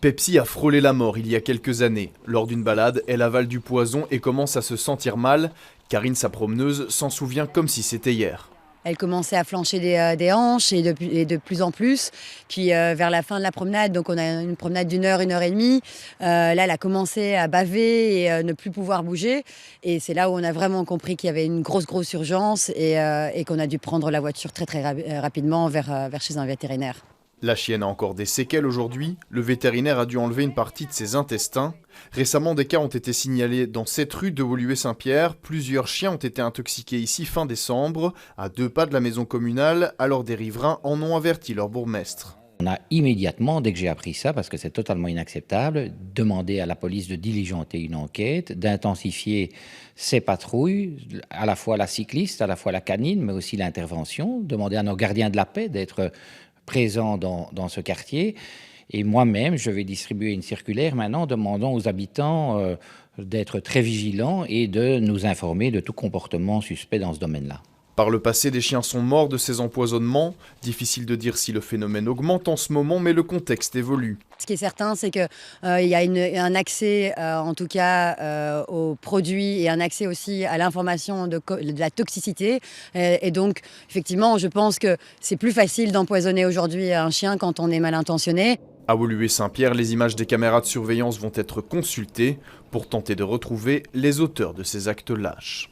Pepsi a frôlé la mort il y a quelques années. Lors d'une balade, elle avale du poison et commence à se sentir mal. Karine, sa promeneuse, s'en souvient comme si c'était hier. Elle commençait à flancher des hanches et de plus en plus. Puis vers la fin de la promenade, donc on a une promenade d'une heure et demie, là elle a commencé à baver et ne plus pouvoir bouger. Et c'est là où on a vraiment compris qu'il y avait une grosse urgence et qu'on a dû prendre la voiture très rapidement vers chez un vétérinaire. La chienne a encore des séquelles aujourd'hui. Le vétérinaire a dû enlever une partie de ses intestins. Récemment, des cas ont été signalés dans cette rue de Woluwe-Saint-Pierre. Plusieurs chiens ont été intoxiqués ici fin décembre, à 2 pas de la maison communale, alors des riverains en ont averti leur bourgmestre. On a immédiatement, dès que j'ai appris ça, parce que c'est totalement inacceptable, demandé à la police de diligenter une enquête, d'intensifier ses patrouilles, à la fois la cycliste, à la fois la canine, mais aussi l'intervention, demander à nos gardiens de la paix d'être présents dans ce quartier. Et moi-même, je vais distribuer une circulaire maintenant demandant aux habitants d'être très vigilants et de nous informer de tout comportement suspect dans ce domaine-là. Par le passé, des chiens sont morts de ces empoisonnements. Difficile de dire si le phénomène augmente en ce moment, mais le contexte évolue. Ce qui est certain, c'est qu'il y a un accès, en tout cas, aux produits et un accès aussi à l'information de la toxicité. Et donc, effectivement, je pense que c'est plus facile d'empoisonner aujourd'hui un chien quand on est mal intentionné. À Woluwe-Saint-Pierre, les images des caméras de surveillance vont être consultées pour tenter de retrouver les auteurs de ces actes lâches.